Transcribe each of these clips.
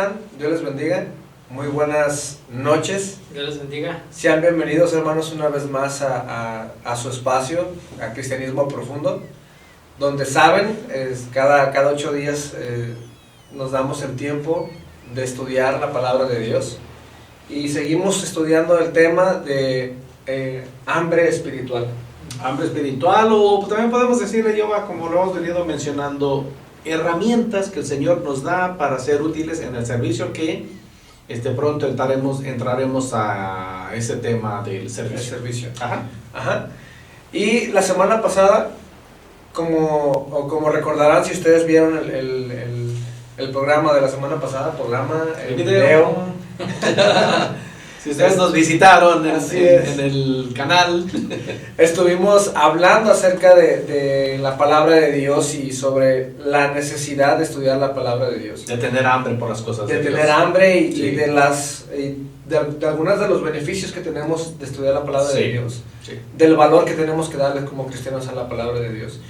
están? Dios les bendiga. Muy buenas noches. Dios les bendiga. Sean bienvenidos, hermanos, una vez más a su espacio, a Cristianismo Profundo, donde saben, cada 8 días nos damos el tiempo de estudiar la palabra de Dios y seguimos estudiando el tema de hambre espiritual. Hambre espiritual, o también podemos decirle, Jehová, como lo hemos venido mencionando, herramientas que el Señor nos da para ser útiles en el servicio que pronto entraremos a ese tema del servicio. El servicio. Ajá. Y la semana pasada, como recordarán, si ustedes vieron el programa de la semana pasada, el video. Si ustedes nos visitaron en el canal, estuvimos hablando acerca de la palabra de Dios y sobre la necesidad de estudiar la palabra de Dios. De tener hambre por las cosas de Dios. De tener hambre y Sí. de algunos de los beneficios que tenemos de estudiar la palabra Sí. de Dios. Sí. Del valor que tenemos que darle como cristianos a la palabra de Dios.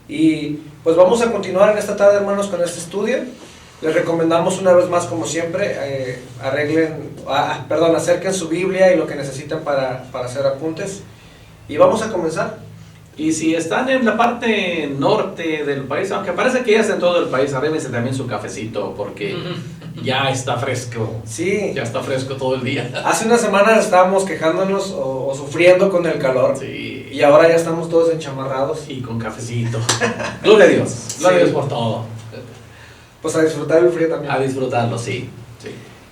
Y pues vamos a continuar en esta tarde, hermanos, con este estudio. Les recomendamos una vez más, como siempre, acerquen su Biblia y lo que necesitan para hacer apuntes. Y vamos a comenzar. Y si están en la parte norte del país, aunque parece que ya está en todo el país, arrímense también su cafecito porque ya está fresco. Sí. Ya está fresco todo el día. Hace unas semanas estábamos quejándonos o sufriendo con el calor. Sí. Y ahora ya estamos todos enchamarrados. Y con cafecito. Gloria a Dios. Gloria a Dios por todo. Pues a disfrutar el frío también. A disfrutarlo, sí.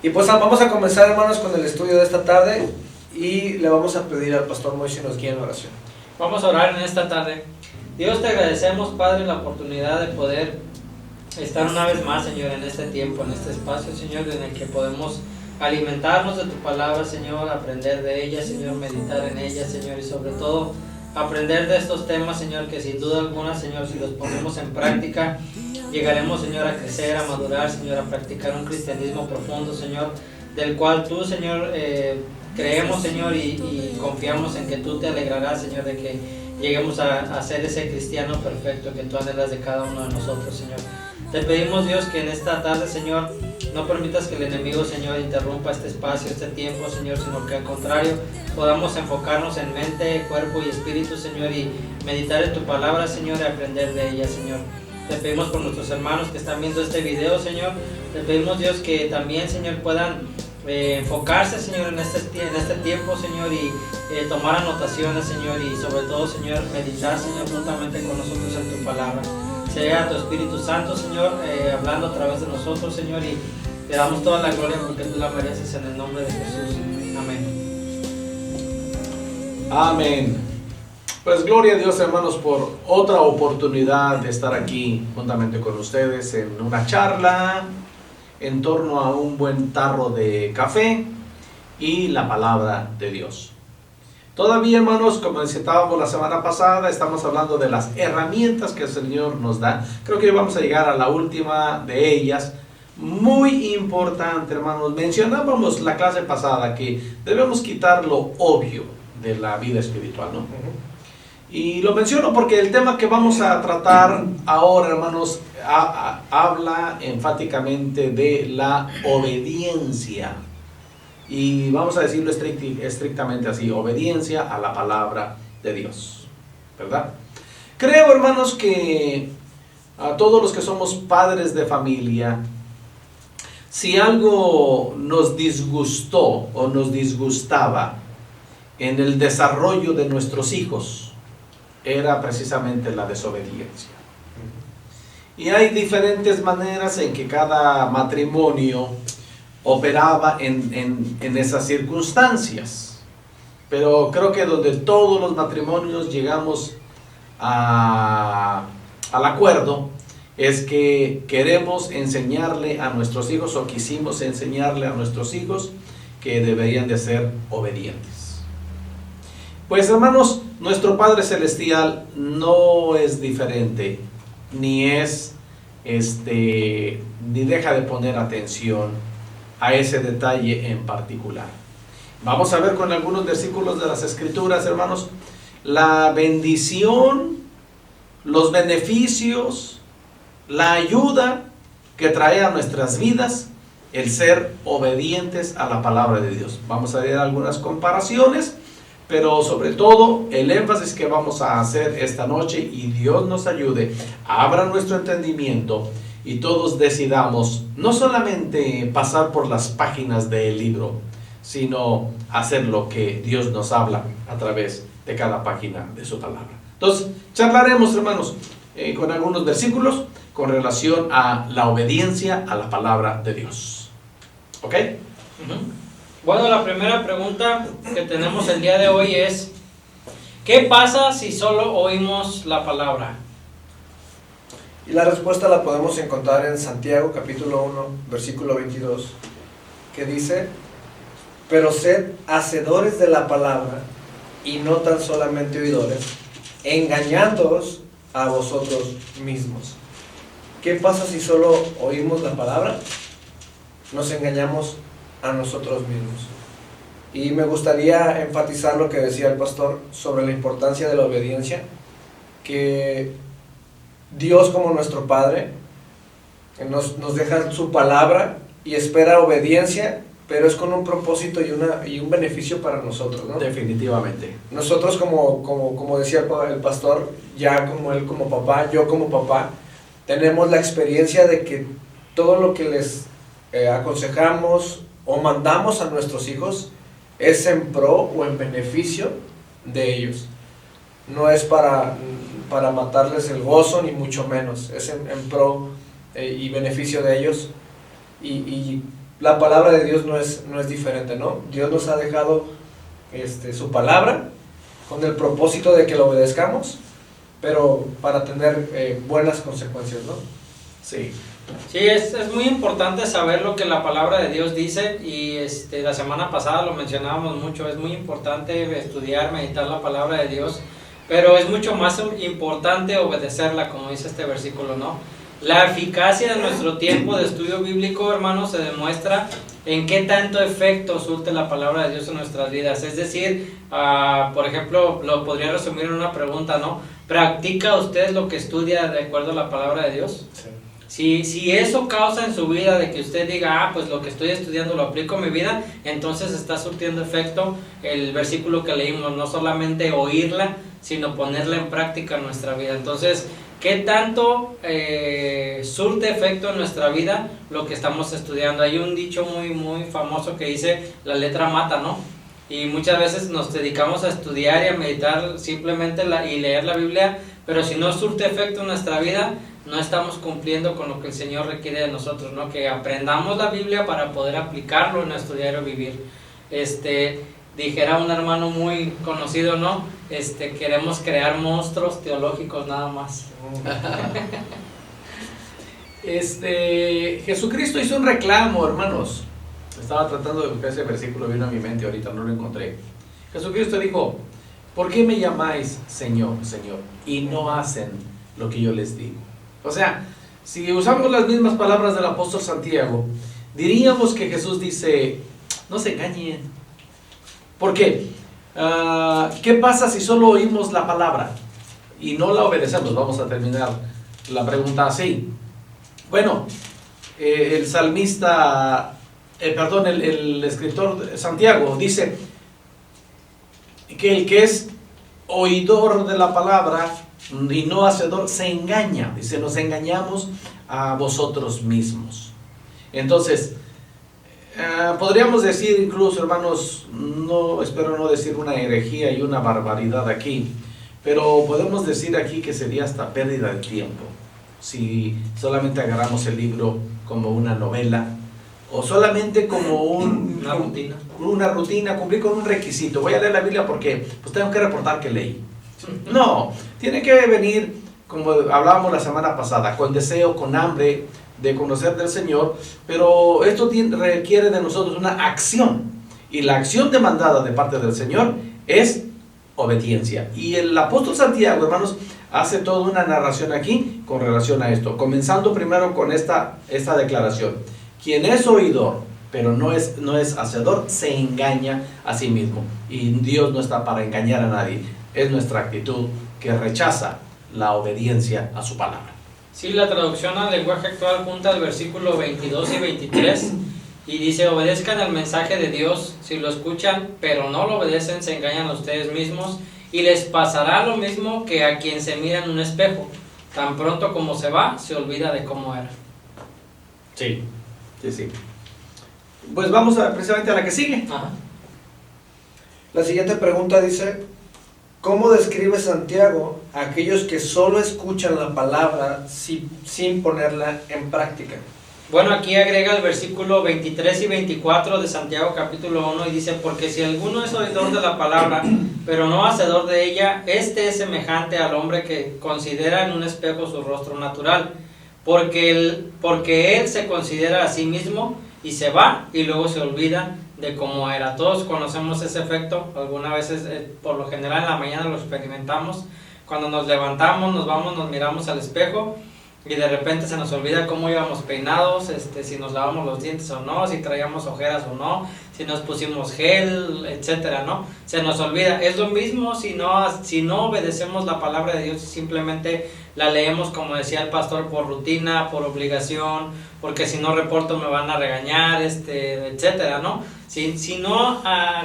Y pues vamos a comenzar, hermanos, con el estudio de esta tarde. Y le vamos a pedir al pastor Moisés nos guíe en oración. Vamos a orar en esta tarde. Dios, te agradecemos, Padre, la oportunidad de poder estar una vez más, Señor, en este tiempo, en este espacio, Señor, en el que podemos alimentarnos de tu palabra, Señor, aprender de ella, Señor, meditar en ella, Señor, y sobre todo aprender de estos temas, Señor, que sin duda alguna, Señor, si los ponemos en práctica, llegaremos, Señor, a crecer, a madurar, Señor, a practicar un cristianismo profundo, Señor, del cual tú, Señor, creemos, Señor, y confiamos en que tú te alegrarás, Señor, de que lleguemos a ser ese cristiano perfecto que tú anhelas de cada uno de nosotros, Señor. Te pedimos, Dios, que en esta tarde, Señor, no permitas que el enemigo, Señor, interrumpa este espacio, este tiempo, Señor, sino que al contrario, podamos enfocarnos en mente, cuerpo y espíritu, Señor, y meditar en tu palabra, Señor, y aprender de ella, Señor. Te pedimos por nuestros hermanos que están viendo este video, Señor. Te pedimos, Dios, que también, Señor, puedan enfocarse, Señor, en este tiempo, Señor, y tomar anotaciones, Señor, y sobre todo, Señor, meditar, Señor, juntamente con nosotros en tu palabra. Sea tu Espíritu Santo, Señor, hablando a través de nosotros, Señor, y te damos toda la gloria porque tú la mereces en el nombre de Jesús. Amén. Amén. Pues gloria a Dios, hermanos, por otra oportunidad de estar aquí juntamente con ustedes en una charla en torno a un buen tarro de café y la palabra de Dios. Todavía, hermanos, como citábamos la semana pasada, estamos hablando de las herramientas que el Señor nos da. Creo que vamos a llegar a la última de ellas, muy importante, hermanos. Mencionábamos la clase pasada que debemos quitar lo obvio de la vida espiritual, ¿no? Y lo menciono porque el tema que vamos a tratar ahora, hermanos, habla enfáticamente de la obediencia. Y vamos a decirlo estrictamente así, obediencia a la palabra de Dios, ¿verdad? Creo, hermanos, que a todos los que somos padres de familia, si algo nos disgustó o nos disgustaba en el desarrollo de nuestros hijos, era precisamente la desobediencia. Y hay diferentes maneras en que cada matrimonio operaba en esas circunstancias. Pero creo que donde todos los matrimonios llegamos al acuerdo es que queremos enseñarle a nuestros hijos, o quisimos enseñarle a nuestros hijos, que deberían de ser obedientes. Pues, hermanos, nuestro Padre Celestial no es diferente, ni deja de poner atención a ese detalle en particular. Vamos a ver con algunos versículos de las Escrituras, hermanos, la bendición, los beneficios, la ayuda que trae a nuestras vidas el ser obedientes a la palabra de Dios. Vamos a ver algunas comparaciones, pero sobre todo el énfasis que vamos a hacer esta noche, y Dios nos ayude, abra nuestro entendimiento y todos decidamos no solamente pasar por las páginas del libro, sino hacer lo que Dios nos habla a través de cada página de su palabra. Entonces, charlaremos, hermanos, con algunos versículos con relación a la obediencia a la palabra de Dios. ¿Ok? Bueno, la primera pregunta que tenemos el día de hoy es: ¿qué pasa si solo oímos la palabra? Y la respuesta la podemos encontrar en Santiago capítulo 1, versículo 22, que dice: pero sed hacedores de la palabra y no tan solamente oidores, engañándoos a vosotros mismos. ¿Qué pasa si solo oímos la palabra? Nos engañamos a nosotros mismos. Y me gustaría enfatizar lo que decía el pastor sobre la importancia de la obediencia, que Dios, como nuestro Padre, nos deja su palabra y espera obediencia, pero es con un propósito y un beneficio para nosotros, ¿no? Definitivamente. Nosotros, como decía el pastor, ya como él como papá, yo como papá, tenemos la experiencia de que todo lo que les aconsejamos o mandamos a nuestros hijos es en pro o en beneficio de ellos. No es para matarles el gozo, ni mucho menos. Es en pro y beneficio de ellos. Y la palabra de Dios no es diferente, ¿no? Dios nos ha dejado su palabra con el propósito de que la obedezcamos, pero para tener buenas consecuencias, ¿no? Sí. Sí, es muy importante saber lo que la palabra de Dios dice, y la semana pasada lo mencionábamos mucho. Es muy importante estudiar, meditar la palabra de Dios, pero es mucho más importante obedecerla, como dice este versículo, ¿no? La eficacia de nuestro tiempo de estudio bíblico, hermanos, se demuestra en qué tanto efecto surte la palabra de Dios en nuestras vidas. Es decir, por ejemplo, lo podría resumir en una pregunta, ¿no? ¿Practica usted lo que estudia de acuerdo a la palabra de Dios? Sí. Si eso causa en su vida de que usted diga, pues lo que estoy estudiando lo aplico en mi vida, entonces está surtiendo efecto el versículo que leímos, no solamente oírla, sino ponerla en práctica en nuestra vida. Entonces, ¿qué tanto surte efecto en nuestra vida lo que estamos estudiando? Hay un dicho muy famoso que dice: la letra mata, ¿no? Y muchas veces nos dedicamos a estudiar y a meditar simplemente y leer la Biblia, pero si no surte efecto en nuestra vida, no estamos cumpliendo con lo que el Señor requiere de nosotros, ¿no? Que aprendamos la Biblia para poder aplicarlo en nuestro diario vivir. Dijera un hermano muy conocido, ¿no? Queremos crear monstruos teológicos nada más. Jesucristo hizo un reclamo, hermanos. Estaba tratando de buscar ese versículo, vino a mi mente, ahorita no lo encontré. Jesucristo dijo: ¿por qué me llamáis Señor, Señor, y no hacen lo que yo les digo? O sea, si usamos las mismas palabras del apóstol Santiago, diríamos que Jesús dice: no se engañen. ¿Por qué? ¿Qué pasa si solo oímos la palabra y no la obedecemos? Vamos a terminar la pregunta así. Bueno, el salmista, el escritor Santiago dice que el que es oidor de la palabra y no hacedor se engaña. Dice: nos engañamos a vosotros mismos. Entonces, podríamos decir incluso, hermanos, no espero no decir una herejía y una barbaridad aquí, pero podemos decir aquí que sería hasta pérdida de tiempo si solamente agarramos el libro como una novela o solamente como una rutina, cumplir con un requisito. Voy a leer la Biblia porque pues tengo que reportar que leí. No, tiene que venir, como hablábamos la semana pasada, con deseo, con hambre de conocer del Señor, pero esto requiere de nosotros una acción, y la acción demandada de parte del Señor es obediencia. Y el apóstol Santiago, hermanos, hace toda una narración aquí con relación a esto, comenzando primero con esta declaración: quien es oidor pero no es hacedor, se engaña a sí mismo, y Dios no está para engañar a nadie. Es nuestra actitud que rechaza la obediencia a su palabra. Sí, la traducción al lenguaje actual junta el versículo 22 y 23 Y dice, obedezcan al mensaje de Dios. Si lo escuchan, pero no lo obedecen, se engañan a ustedes mismos. Y les pasará lo mismo que a quien se mira en un espejo. Tan pronto como se va, se olvida de cómo era. Sí. Pues vamos precisamente a la que sigue. Ajá. La siguiente pregunta dice, ¿cómo describe Santiago a aquellos que solo escuchan la palabra sin ponerla en práctica? Bueno, aquí agrega el versículo 23 y 24 de Santiago capítulo 1 y dice, porque si alguno es oidor de la palabra, pero no hacedor de ella, este es semejante al hombre que considera en un espejo su rostro natural, porque él se considera a sí mismo y se va y luego se olvida de cómo era. Todos conocemos ese efecto, algunas veces, por lo general en la mañana lo experimentamos, cuando nos levantamos, nos vamos, nos miramos al espejo, y de repente se nos olvida cómo íbamos peinados, si nos lavamos los dientes o no, si traíamos ojeras o no, si nos pusimos gel, etcétera, ¿no? Se nos olvida. Es lo mismo si no obedecemos la palabra de Dios y simplemente la leemos, como decía el pastor, por rutina, por obligación, porque si no reporto me van a regañar, etcétera, ¿no? Si no,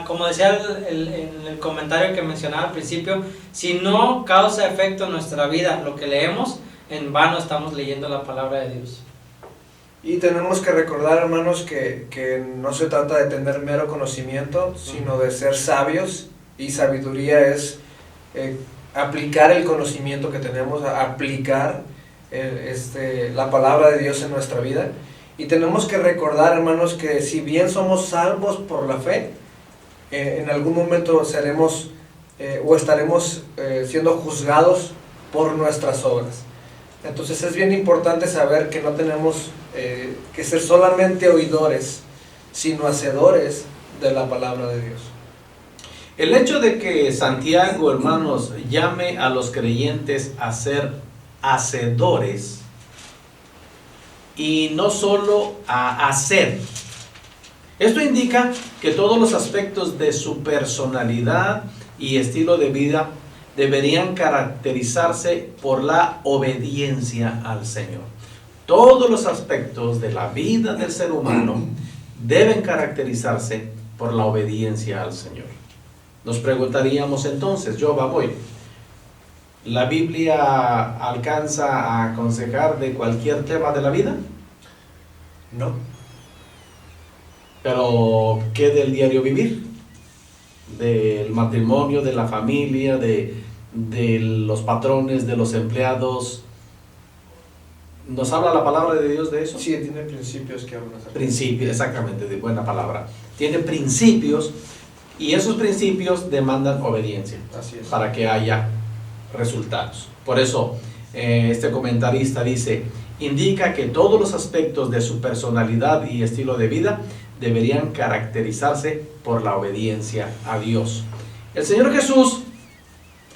como decía en el comentario que mencionaba al principio, si no causa efecto en nuestra vida lo que leemos, en vano estamos leyendo la palabra de Dios. Y tenemos que recordar, hermanos, que no se trata de tener mero conocimiento, sino de ser sabios, y sabiduría es aplicar el conocimiento que tenemos, aplicar la palabra de Dios en nuestra vida. Y tenemos que recordar, hermanos, que si bien somos salvos por la fe, en algún momento seremos o estaremos siendo juzgados por nuestras obras. Entonces es bien importante saber que no tenemos que ser solamente oidores, sino hacedores de la palabra de Dios. El hecho de que Santiago, hermanos, llame a los creyentes a ser hacedores y no solo a hacer, esto indica que todos los aspectos de su personalidad y estilo de vida deberían caracterizarse por la obediencia al Señor. Todos los aspectos de la vida del ser humano deben caracterizarse por la obediencia al Señor. Nos preguntaríamos entonces, ¿la Biblia alcanza a aconsejar de cualquier tema de la vida? No. Pero, ¿qué del diario vivir? Del matrimonio, de la familia, de los patrones, de los empleados. ¿Nos habla la palabra de Dios de eso? Sí, tiene principios que hablan acerca. Principios, exactamente, de buena palabra. Tiene principios y esos principios demandan obediencia. Así es. Para que haya resultados. Por eso, este comentarista dice, indica que todos los aspectos de su personalidad y estilo de vida deberían caracterizarse por la obediencia a Dios. El Señor Jesús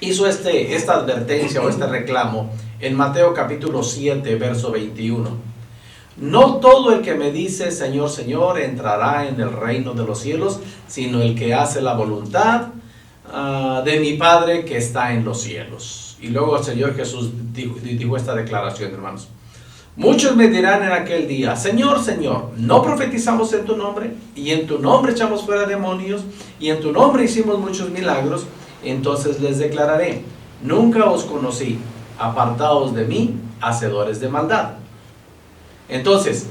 hizo esta advertencia o este reclamo en Mateo capítulo 7, verso 21. No todo el que me dice Señor, Señor entrará en el reino de los cielos, sino el que hace la voluntad de mi Padre que está en los cielos. Y luego el Señor Jesús dijo esta declaración, hermanos. Muchos me dirán en aquel día, Señor, Señor, ¿no profetizamos en tu nombre? Y en tu nombre echamos fuera demonios, y en tu nombre hicimos muchos milagros. Entonces les declararé, nunca os conocí, apartaos de mí, hacedores de maldad. Entonces,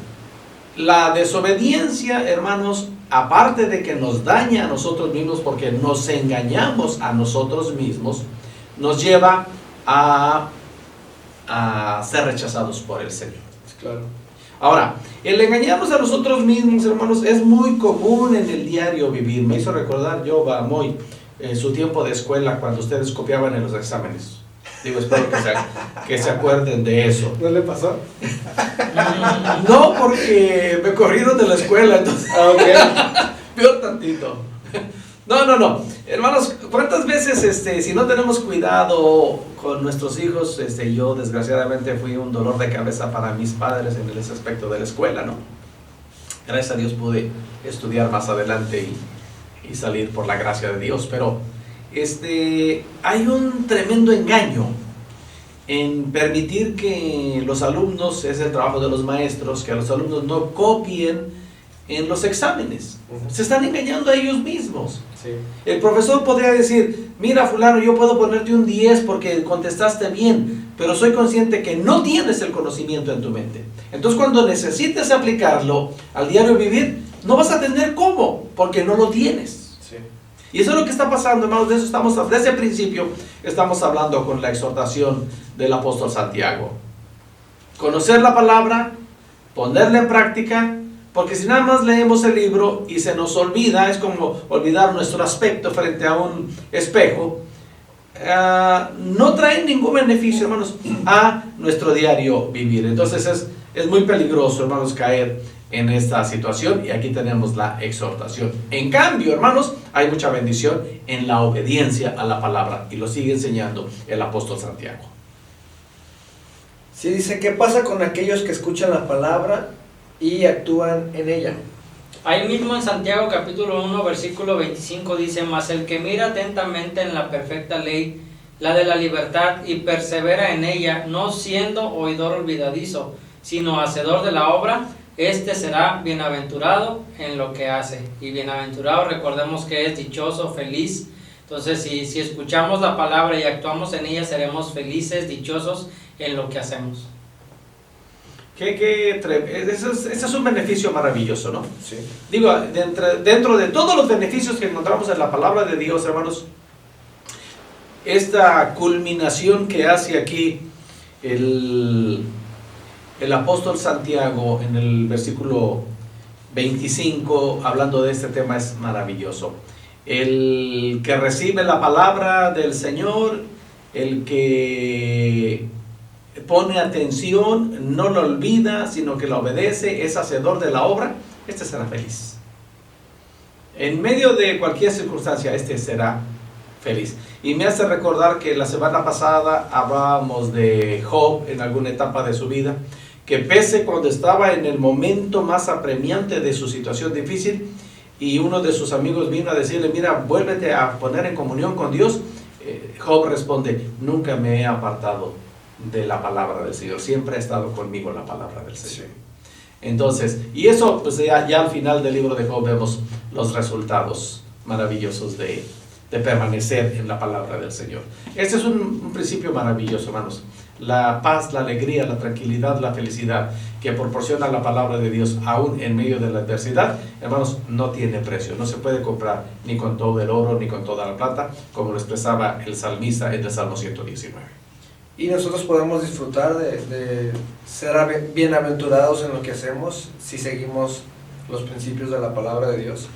la desobediencia, hermanos, aparte de que nos daña a nosotros mismos, porque nos engañamos a nosotros mismos, nos lleva a ser rechazados por el Señor. Claro. Ahora, el engañarnos a nosotros mismos, hermanos, es muy común en el diario vivir. Me hizo recordar su tiempo de escuela, cuando ustedes copiaban en los exámenes. Digo, espero que se acuerden de eso. ¿No le pasó? No, porque me corrieron de la escuela, entonces. Peor tantito. No. Hermanos, ¿cuántas veces si no tenemos cuidado con nuestros hijos? Yo desgraciadamente fui un dolor de cabeza para mis padres en ese aspecto de la escuela, ¿no? Gracias a Dios pude estudiar más adelante y salir por la gracia de Dios, pero hay un tremendo engaño en permitir que los alumnos, es el trabajo de los maestros, que los alumnos no copien en los exámenes. Ujú. Se están engañando a ellos mismos. Sí. El profesor podría decir, mira fulano, yo puedo ponerte un 10 porque contestaste bien, pero soy consciente que no tienes el conocimiento en tu mente. Entonces cuando necesites aplicarlo al diario vivir, no vas a tener cómo, porque no lo tienes. Sí. Y eso es lo que está pasando, hermanos. De eso estamos, desde el principio estamos hablando con la exhortación del apóstol Santiago. Conocer la palabra, ponerla en práctica, porque si nada más leemos el libro y se nos olvida, es como olvidar nuestro aspecto frente a un espejo, no trae ningún beneficio, hermanos, a nuestro diario vivir. Entonces es muy peligroso, hermanos, caer en esta situación, y aquí tenemos la exhortación. En cambio, hermanos, hay mucha bendición en la obediencia a la palabra, y lo sigue enseñando el apóstol Santiago. Sí, dice, ¿qué pasa con aquellos que escuchan la palabra y actúan en ella? Ahí mismo en Santiago capítulo 1 versículo 25 dice, mas el que mira atentamente en la perfecta ley, la de la libertad, y persevera en ella, no siendo oidor olvidadizo, sino hacedor de la obra, este será bienaventurado en lo que hace. Y bienaventurado, recordemos que es dichoso, feliz. Entonces si escuchamos la palabra y actuamos en ella, seremos felices, dichosos en lo que hacemos. Ese es un beneficio maravilloso, ¿no? Sí. Digo, dentro de todos los beneficios que encontramos en la palabra de Dios, hermanos, esta culminación que hace aquí el apóstol Santiago en el versículo 25, hablando de este tema, es maravilloso. El que recibe la palabra del Señor, el que pone atención, no lo olvida, sino que la obedece, es hacedor de la obra, este será feliz. En medio de cualquier circunstancia, este será feliz. Y me hace recordar que la semana pasada hablábamos de Job en alguna etapa de su vida, que pese cuando estaba en el momento más apremiante de su situación difícil, y uno de sus amigos vino a decirle, mira, vuélvete a poner en comunión con Dios, Job responde, nunca me he apartado de la palabra del Señor, siempre ha estado conmigo la palabra del Señor. Entonces, y eso pues ya al final del libro de Job vemos los resultados maravillosos de permanecer en la palabra del Señor. Este es un principio maravilloso, hermanos. La paz, la alegría, la tranquilidad, la felicidad que proporciona la palabra de Dios aún en medio de la adversidad, hermanos, no tiene precio, no se puede comprar ni con todo el oro ni con toda la plata, como lo expresaba el salmista en el Salmo 119. Y nosotros podemos disfrutar de ser bienaventurados en lo que hacemos si seguimos los principios de la palabra de Dios,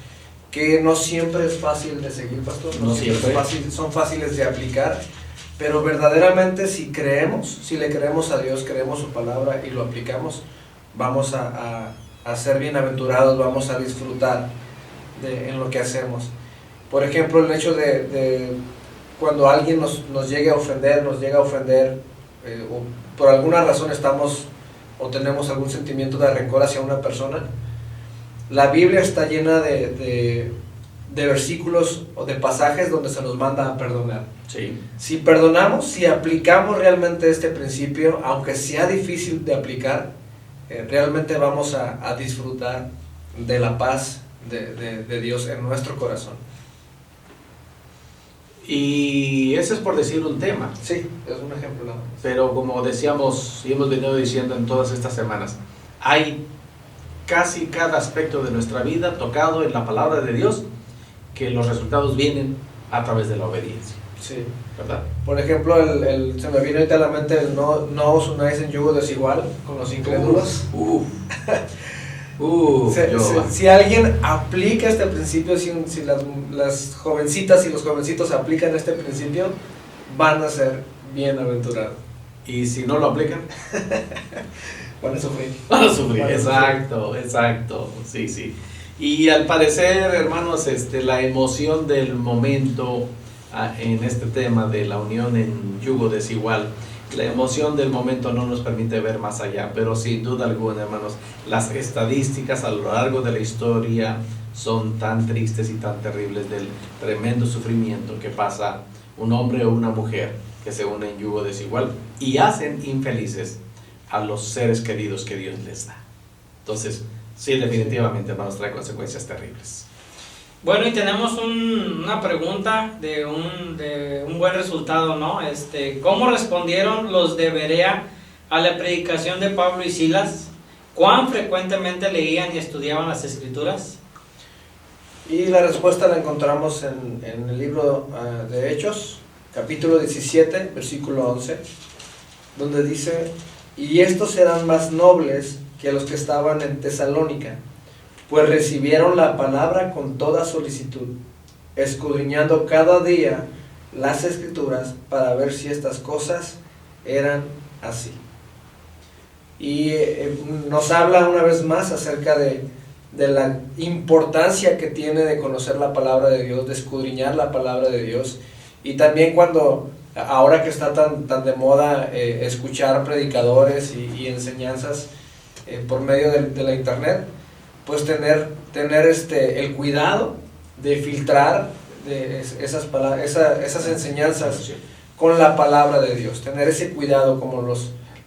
que no siempre es fácil de seguir, pastor, no siempre son fáciles de aplicar, pero verdaderamente si le creemos a Dios, creemos su palabra y lo aplicamos, vamos a ser bienaventurados, vamos a disfrutar en lo que hacemos. Por ejemplo, el hecho de cuando alguien nos llegue a ofender, o por alguna razón tenemos algún sentimiento de rencor hacia una persona, la Biblia está llena de versículos o de pasajes donde se nos manda a perdonar. Sí. Si perdonamos, si aplicamos realmente este principio, aunque sea difícil de aplicar, realmente vamos a disfrutar de la paz de Dios en nuestro corazón. Y ese es por decir un tema. Sí, es un ejemplo nada más. Pero como decíamos y hemos venido diciendo en todas estas semanas, hay casi cada aspecto de nuestra vida tocado en la palabra de Dios, que los resultados vienen a través de la obediencia. Sí. ¿Verdad? Por ejemplo, se me vino ahorita a la mente el no os unáis en yugo desigual con los incrédulos. Si alguien aplica este principio, si las jovencitas y los jovencitos aplican este principio, van a ser bienaventurados. Y si no lo aplican, van a sufrir. Exacto, sí. Y al parecer, hermanos, la emoción del momento en este tema de la unión en yugo desigual, la emoción del momento no nos permite ver más allá, pero sin duda alguna, hermanos, las estadísticas a lo largo de la historia son tan tristes y tan terribles del tremendo sufrimiento que pasa un hombre o una mujer que se unen en yugo desigual y hacen infelices a los seres queridos que Dios les da. Entonces, Sí, definitivamente, hermanos, trae consecuencias terribles. Bueno, y tenemos una pregunta de un buen resultado, ¿no? ¿Cómo respondieron los de Berea a la predicación de Pablo y Silas? ¿Cuán frecuentemente leían y estudiaban las Escrituras? Y la respuesta la encontramos en el libro de Hechos, capítulo 17, versículo 11, donde dice: y estos eran más nobles que los que estaban en Tesalónica, pues recibieron la palabra con toda solicitud, escudriñando cada día las Escrituras para ver si estas cosas eran así. Y nos habla una vez más acerca de la importancia que tiene de conocer la palabra de Dios, de escudriñar la palabra de Dios. Y también ahora que está tan de moda escuchar predicadores y enseñanzas por medio de la internet, pues tener el cuidado de filtrar esas enseñanzas con la palabra de Dios, tener ese cuidado como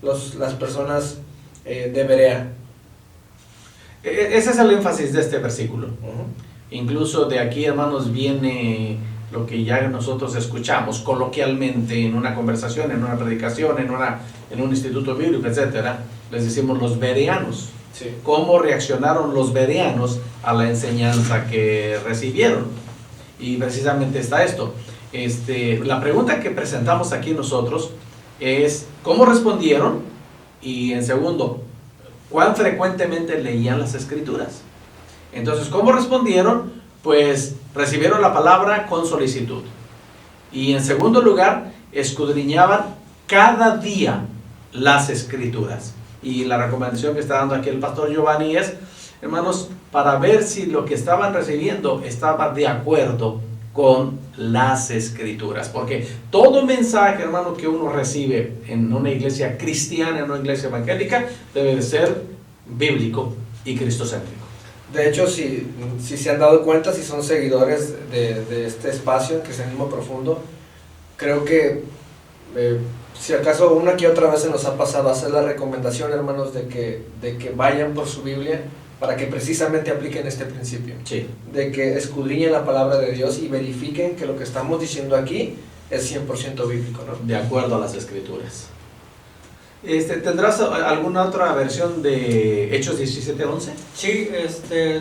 las personas de Berea. Ese es el énfasis de este versículo. Uh-huh. Incluso de aquí, hermanos, viene lo que ya nosotros escuchamos coloquialmente en una conversación, en una predicación, en un instituto bíblico, etcétera. Les decimos los bereanos. Sí. ¿Cómo reaccionaron los bereanos a la enseñanza que recibieron? Y precisamente está esto. La pregunta que presentamos aquí nosotros es ¿cómo respondieron? Y en segundo, ¿cuán frecuentemente leían las Escrituras? Entonces, ¿cómo respondieron? Pues recibieron la palabra con solicitud. Y en segundo lugar, escudriñaban cada día las Escrituras. Y la recomendación que está dando aquí el pastor Giovanni es, hermanos, para ver si lo que estaban recibiendo estaba de acuerdo con las Escrituras. Porque todo mensaje, hermano, que uno recibe en una iglesia cristiana, en una iglesia evangélica, debe de ser bíblico y cristocéntrico. De hecho, si se han dado cuenta, si son seguidores de este espacio, Cristianismo Profundo, creo que si acaso una que otra vez se nos ha pasado hacer la recomendación, hermanos, de que vayan por su Biblia para que precisamente apliquen este principio. Sí. De que escudriñen la palabra de Dios y verifiquen que lo que estamos diciendo aquí es 100% bíblico, ¿no? De acuerdo a las Escrituras. ¿Tendrás alguna otra versión de Hechos 17:11? Sí,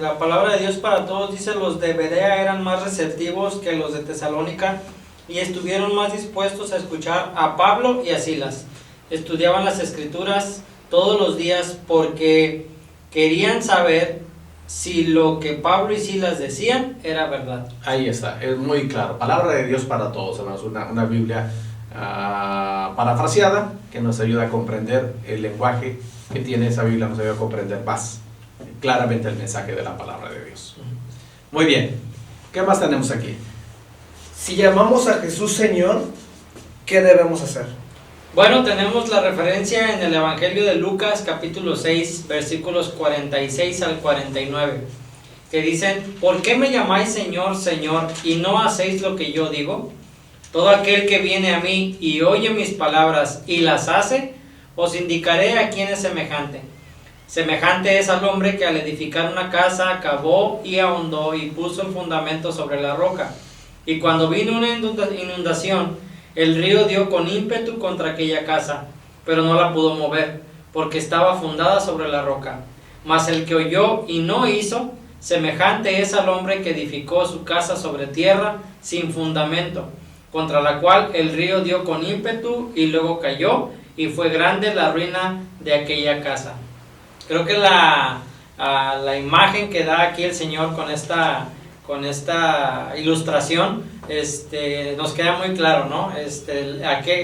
la palabra de Dios para todos dice: los de Berea eran más receptivos que los de Tesalónica y estuvieron más dispuestos a escuchar a Pablo y a Silas. Estudiaban las Escrituras todos los días porque querían saber si lo que Pablo y Silas decían era verdad. Ahí está, es muy claro. Palabra de Dios para todos, hermanos. Una Biblia parafraseada que nos ayuda a comprender el lenguaje que tiene esa Biblia, nos ayuda a comprender más claramente el mensaje de la palabra de Dios. Muy bien, ¿qué más tenemos aquí? Si llamamos a Jesús Señor, ¿qué debemos hacer? Bueno, tenemos la referencia en el Evangelio de Lucas, capítulo 6, versículos 46 al 49, que dicen: ¿por qué me llamáis Señor, Señor, y no hacéis lo que yo digo? Todo aquel que viene a mí y oye mis palabras y las hace, os indicaré a quién es semejante. Semejante es al hombre que al edificar una casa cavó y ahondó y puso el fundamento sobre la roca. Y cuando vino una inundación, el río dio con ímpetu contra aquella casa, pero no la pudo mover, porque estaba fundada sobre la roca. Mas el que oyó y no hizo, semejante es al hombre que edificó su casa sobre tierra sin fundamento, contra la cual el río dio con ímpetu y luego cayó, y fue grande la ruina de aquella casa. Creo que la imagen que da aquí el Señor con esta ilustración nos queda muy claro, ¿no?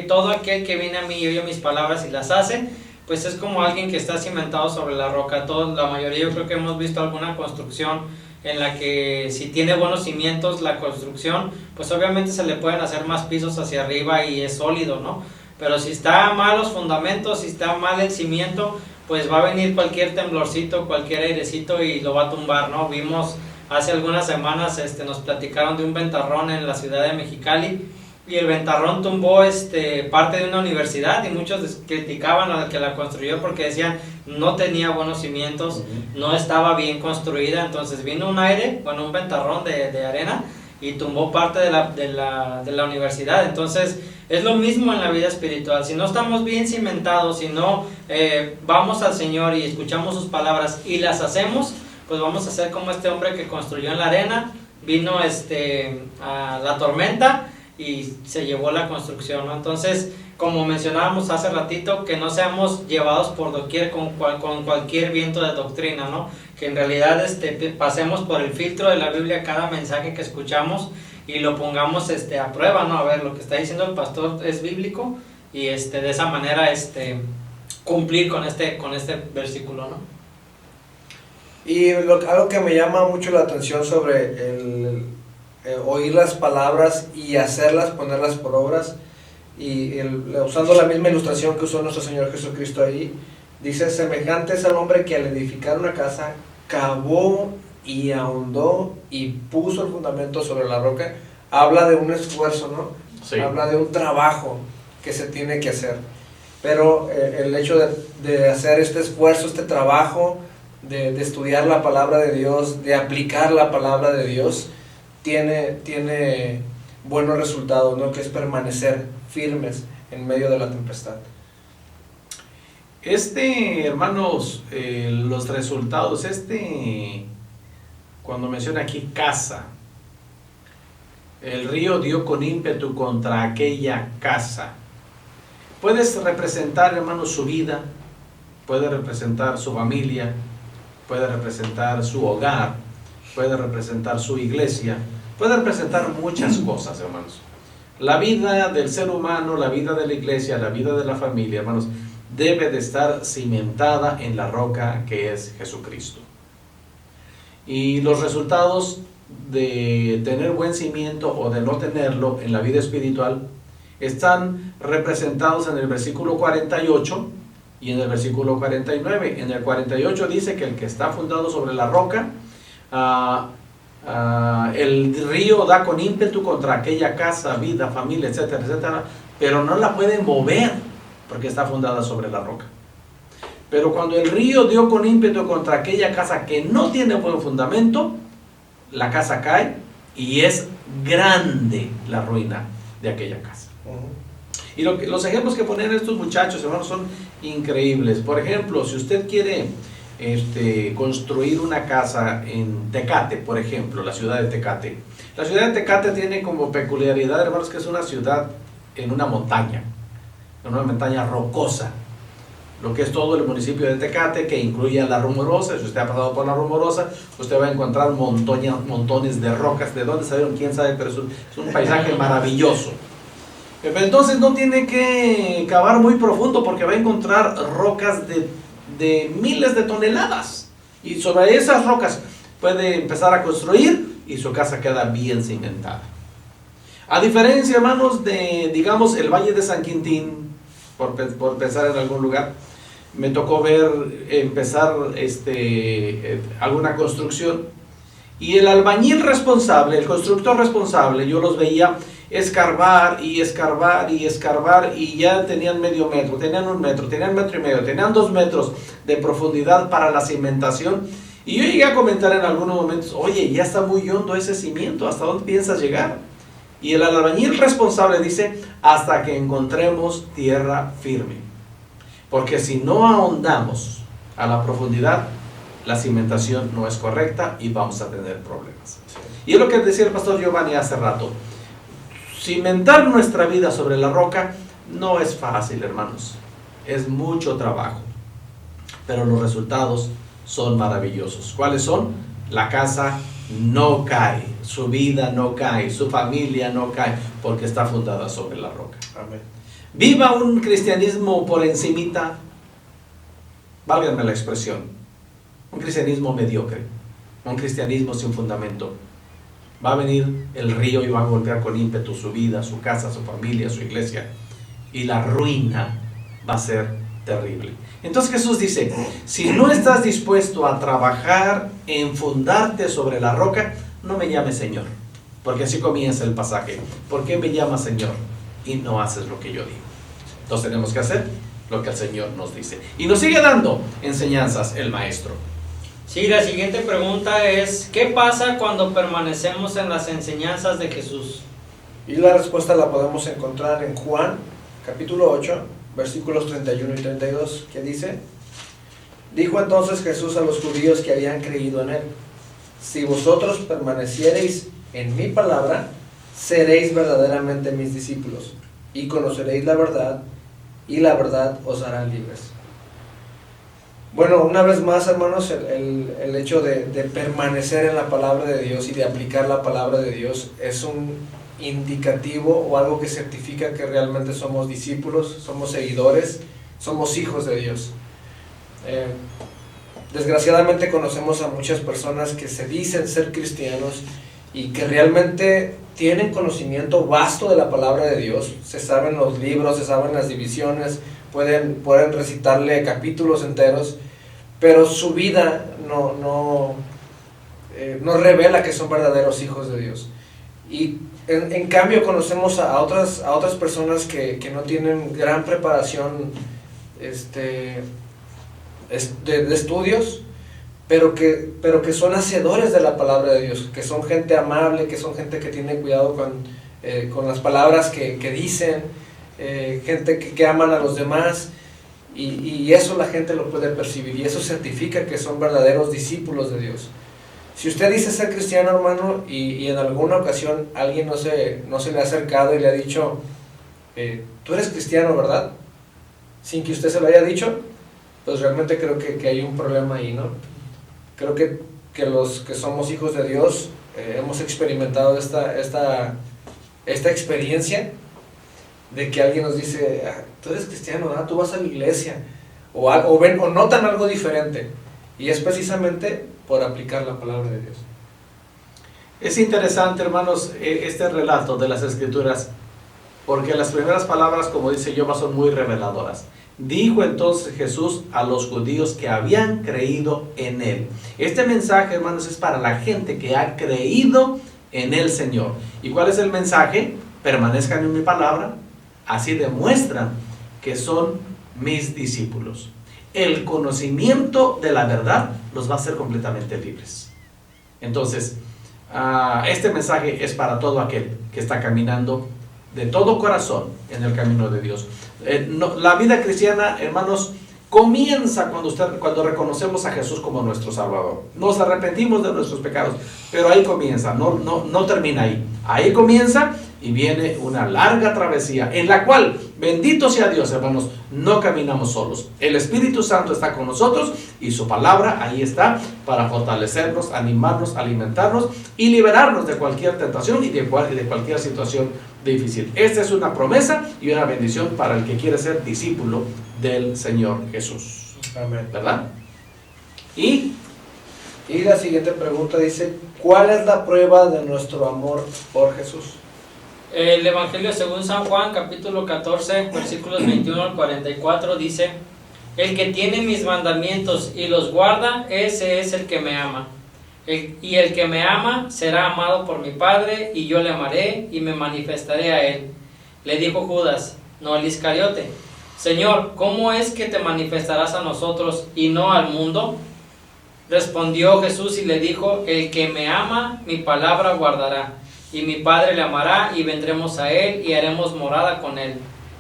Todo aquel que viene a mí y oye mis palabras y las hace, pues es como alguien que está cimentado sobre la roca. La mayoría, yo creo que hemos visto alguna construcción en la que si tiene buenos cimientos la construcción, pues obviamente se le pueden hacer más pisos hacia arriba y es sólido, ¿no? Pero si está mal los fundamentos, si está mal el cimiento, pues va a venir cualquier temblorcito, cualquier airecito y lo va a tumbar, ¿no? Vimos hace algunas semanas, nos platicaron de un ventarrón en la ciudad de Mexicali, y el ventarrón tumbó parte de una universidad, y muchos criticaban al que la construyó porque decían no tenía buenos cimientos, no estaba bien construida. Entonces vino un aire, un ventarrón de arena y tumbó parte de la universidad. Entonces es lo mismo en la vida espiritual. Si no estamos bien cimentados, si no vamos al Señor y escuchamos sus palabras y las hacemos, pues vamos a ser como este hombre que construyó en la arena. Vino a la tormenta y se llevó la construcción, ¿no? Entonces, como mencionábamos hace ratito, que no seamos llevados por doquier con cualquier viento de doctrina, ¿no? Que en realidad pasemos por el filtro de la Biblia cada mensaje que escuchamos y lo pongamos a prueba, ¿no? A ver, lo que está diciendo el pastor es bíblico, y de esa manera cumplir con este versículo, ¿no? Y algo que me llama mucho la atención sobre el oír las palabras y hacerlas, ponerlas por obras, y usando la misma ilustración que usó nuestro Señor Jesucristo ahí, dice: semejante es al hombre que al edificar una casa cavó y ahondó y puso el fundamento sobre la roca. Habla de un esfuerzo, ¿no? Sí. Habla de un trabajo que se tiene que hacer, pero el hecho de hacer este esfuerzo, este trabajo, de estudiar la palabra de Dios, de aplicar la palabra de Dios, tiene buenos resultados, ¿no? Que es permanecer firmes en medio de la tempestad. Hermanos, los resultados, cuando menciona aquí casa, el río dio con ímpetu contra aquella casa. Puedes representar, hermanos, su vida, puede representar su familia, puede representar su hogar, puede representar su iglesia, puede representar muchas cosas, hermanos. La vida del ser humano, la vida de la iglesia, la vida de la familia, hermanos, debe de estar cimentada en la roca que es Jesucristo. Y los resultados de tener buen cimiento o de no tenerlo en la vida espiritual están representados en el versículo 48 y en el versículo 49. En el 48 dice que el que está fundado sobre la roca, el río da con ímpetu contra aquella casa, vida, familia, etcétera, etcétera, pero no la puede mover porque está fundada sobre la roca. Pero cuando el río dio con ímpetu contra aquella casa que no tiene buen fundamento, la casa cae y es grande la ruina de aquella casa. Y los ejemplos que ponen estos muchachos, hermanos, son increíbles. Por ejemplo, si usted quiere construir una casa en Tecate, por ejemplo, la ciudad de Tecate. La ciudad de Tecate tiene como peculiaridad, hermanos, que es una ciudad en una montaña rocosa. Lo que es todo el municipio de Tecate, que incluye a la Rumorosa. Si usted ha pasado por la Rumorosa, usted va a encontrar montones de rocas. ¿De dónde salieron? Quién sabe, pero es un paisaje maravilloso. Pero entonces no tiene que cavar muy profundo, porque va a encontrar rocas de miles de toneladas. Y sobre esas rocas puede empezar a construir y su casa queda bien cimentada. A diferencia, hermanos, de, digamos, el Valle de San Quintín, por pensar en algún lugar, me tocó ver empezar alguna construcción, y el albañil responsable, el constructor responsable, yo los veía escarbar y escarbar y escarbar, y ya tenían medio metro, tenían 1 metro, tenían 1,5 metros, tenían 2 metros de profundidad para la cimentación. Y yo llegué a comentar en algunos momentos: oye, ya está muy hondo ese cimiento, ¿hasta dónde piensas llegar? Y el albañil responsable dice: hasta que encontremos tierra firme, porque si no ahondamos a la profundidad, la cimentación no es correcta y vamos a tener problemas. Y es lo que decía el pastor Giovanni hace rato: cimentar nuestra vida sobre la roca no es fácil, hermanos, es mucho trabajo, pero los resultados son maravillosos. ¿Cuáles son? La casa no cae, su vida no cae, su familia no cae, porque está fundada sobre la roca. Amén. Viva un cristianismo por encimita, válganme la expresión, un cristianismo mediocre, un cristianismo sin fundamento. Va a venir el río y va a golpear con ímpetu su vida, su casa, su familia, su iglesia, y la ruina va a ser terrible. Entonces Jesús dice: si no estás dispuesto a trabajar en fundarte sobre la roca, no me llames Señor. Porque así comienza el pasaje. ¿Por qué me llamas Señor y no haces lo que yo digo? Entonces tenemos que hacer lo que el Señor nos dice. Y nos sigue dando enseñanzas el Maestro. Sí, la siguiente pregunta es, ¿qué pasa cuando permanecemos en las enseñanzas de Jesús? Y la respuesta la podemos encontrar en Juan, capítulo 8, versículos 31 y 32, que dice: dijo entonces Jesús a los judíos que habían creído en él: si vosotros permaneciereis en mi palabra, seréis verdaderamente mis discípulos, y conoceréis la verdad, y la verdad os hará libres. Bueno, una vez más, hermanos, el hecho de permanecer en la palabra de Dios y de aplicar la palabra de Dios es un indicativo o algo que certifica que realmente somos discípulos, somos seguidores, somos hijos de Dios. Desgraciadamente conocemos a muchas personas que se dicen ser cristianos y que realmente tienen conocimiento vasto de la palabra de Dios, se saben los libros, se saben las divisiones, pueden recitarle capítulos enteros, pero su vida no revela que son verdaderos hijos de Dios. Y en cambio conocemos a otras personas que no tienen gran preparación de estudios, pero que son hacedores de la palabra de Dios, que son gente amable, que son gente que tiene cuidado con las palabras que dicen, gente que aman a los demás, y eso la gente lo puede percibir, y eso certifica que son verdaderos discípulos de Dios. Si usted dice ser cristiano, hermano, y en alguna ocasión alguien no se le ha acercado y le ha dicho: tú eres cristiano, ¿verdad?, sin que usted se lo haya dicho, pues realmente creo que hay un problema ahí, ¿no? Creo que los que somos hijos de Dios hemos experimentado esta experiencia de que alguien nos dice: tú eres cristiano, ¿verdad?, tú vas a la iglesia, o notan algo diferente, y es precisamente por aplicar la palabra de Dios. Es interesante, hermanos, este relato de las Escrituras, porque las primeras palabras, como dice Jehová, son muy reveladoras. Dijo entonces Jesús a los judíos que habían creído en él. Este mensaje, hermanos, es para la gente que ha creído en el Señor. ¿Y cuál es el mensaje? Permanezcan en mi palabra, así demuestran que son mis discípulos. El conocimiento de la verdad los va a hacer completamente libres. Entonces, este mensaje es para todo aquel que está caminando de todo corazón en el camino de Dios. La vida cristiana, hermanos, comienza cuando reconocemos a Jesús como nuestro Salvador. Nos arrepentimos de nuestros pecados, pero ahí comienza, no termina ahí. Ahí comienza y viene una larga travesía en la cual, bendito sea Dios, hermanos, no caminamos solos. El Espíritu Santo está con nosotros y su palabra ahí está para fortalecernos, animarnos, alimentarnos y liberarnos de cualquier tentación y de cualquier situación difícil. Esta es una promesa y una bendición para el que quiere ser discípulo del Señor Jesús. Amén. ¿Verdad? Y la siguiente pregunta dice: ¿cuál es la prueba de nuestro amor por Jesús? El Evangelio según San Juan, capítulo 14, versículos 21 al 44, dice: el que tiene mis mandamientos y los guarda, ese es el que me ama. Y el que me ama será amado por mi Padre, y yo le amaré y me manifestaré a él. Le dijo Judas, no el Iscariote: Señor, ¿cómo es que te manifestarás a nosotros y no al mundo? Respondió Jesús y le dijo: el que me ama, mi palabra guardará, y mi Padre le amará, y vendremos a él y haremos morada con él.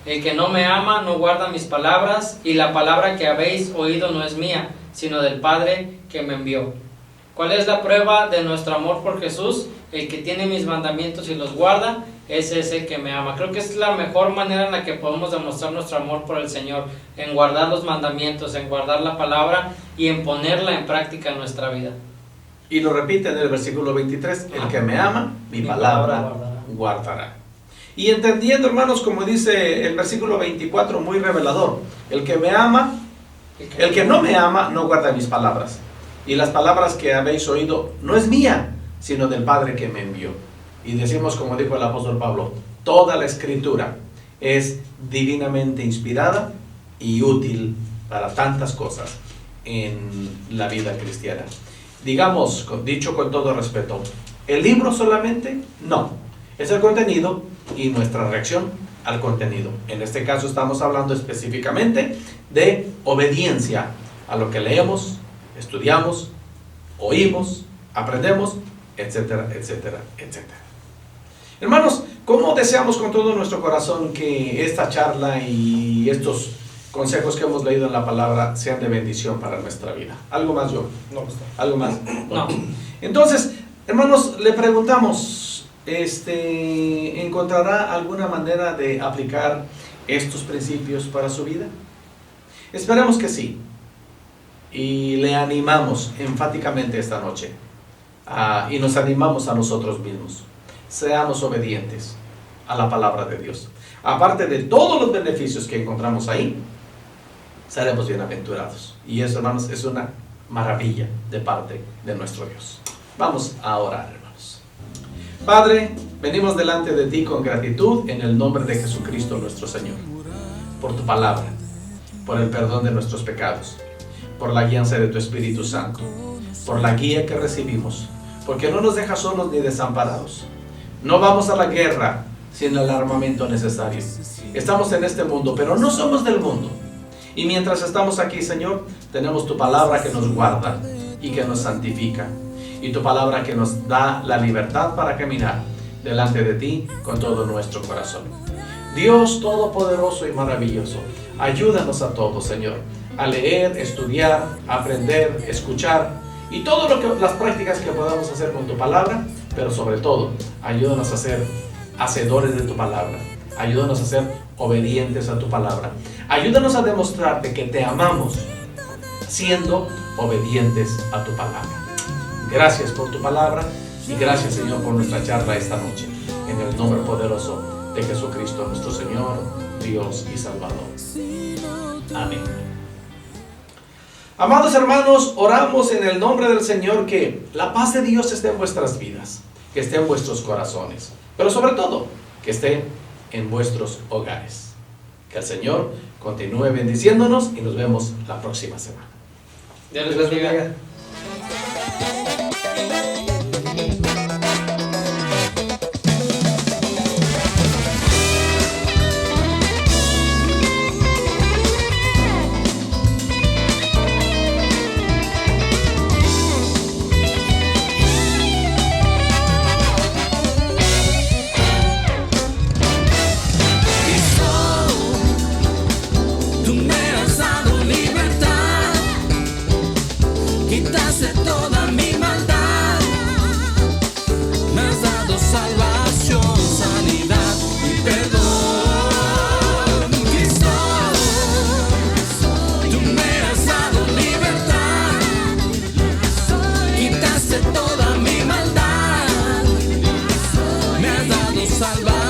El que no me ama no guarda mis palabras, y la palabra que habéis oído no es mía, sino del Padre que me envió. ¿Cuál es la prueba de nuestro amor por Jesús? El que tiene mis mandamientos y los guarda, ese es el que me ama. Creo que es la mejor manera en la que podemos demostrar nuestro amor por el Señor, en guardar los mandamientos, en guardar la palabra y en ponerla en práctica en nuestra vida. Y lo repite en el versículo 23, el que me ama, mi palabra guardará. Y entendiendo, hermanos, como dice el versículo 24, muy revelador: el que me ama, el que no me ama, no guarda mis palabras. Y las palabras que habéis oído no es mía, sino del Padre que me envió. Y decimos, como dijo el apóstol Pablo, toda la Escritura es divinamente inspirada y útil para tantas cosas en la vida cristiana. Digamos, dicho con todo respeto, ¿El libro solamente? No. Es el contenido y nuestra reacción al contenido. En este caso estamos hablando específicamente de obediencia a lo que leemos, estudiamos, oímos, aprendemos, etcétera, etcétera, etcétera. Hermanos, ¿cómo deseamos con todo nuestro corazón que esta charla y estos consejos que hemos leído en la palabra sean de bendición para nuestra vida? ¿Algo más, yo? No, pues, ¿Algo más? No. Entonces, hermanos, le preguntamos, ¿encontrará alguna manera de aplicar estos principios para su vida? Esperemos que sí. Y le animamos enfáticamente esta noche. Y nos animamos a nosotros mismos. Seamos obedientes a la palabra de Dios. Aparte de todos los beneficios que encontramos ahí, seremos bienaventurados. Y eso, hermanos, es una maravilla de parte de nuestro Dios. Vamos a orar, hermanos. Padre, venimos delante de ti con gratitud en el nombre de Jesucristo nuestro Señor, por tu palabra, por el perdón de nuestros pecados, por la guianza de tu Espíritu Santo, por la guía que recibimos, porque no nos dejas solos ni desamparados. No vamos a la guerra sin el armamento necesario. Estamos en este mundo, pero no somos del mundo. Y mientras estamos aquí, Señor, tenemos tu palabra que nos guarda y que nos santifica. Y tu palabra que nos da la libertad para caminar delante de ti con todo nuestro corazón. Dios Todopoderoso y maravilloso, ayúdanos a todos, Señor, a leer, estudiar, aprender, escuchar y todo las prácticas que podamos hacer con tu palabra, pero sobre todo, ayúdanos a ser hacedores de tu palabra. Ayúdanos a ser obedientes a tu palabra. Ayúdanos a demostrarte que te amamos siendo obedientes a tu palabra. Gracias por tu palabra y gracias, Señor, por nuestra charla esta noche. En el nombre poderoso de Jesucristo, nuestro Señor, Dios y Salvador. Amén. Amados hermanos, oramos en el nombre del Señor que la paz de Dios esté en vuestras vidas, que esté en vuestros corazones, pero sobre todo, que esté en vuestros hogares. Que el Señor continúe bendiciéndonos y nos vemos la próxima semana. Dios les bendiga. Quitaste toda mi maldad, me has dado salvación, sanidad y perdón. Cristo, tú me has dado libertad, quitaste toda mi maldad, me has dado salvación.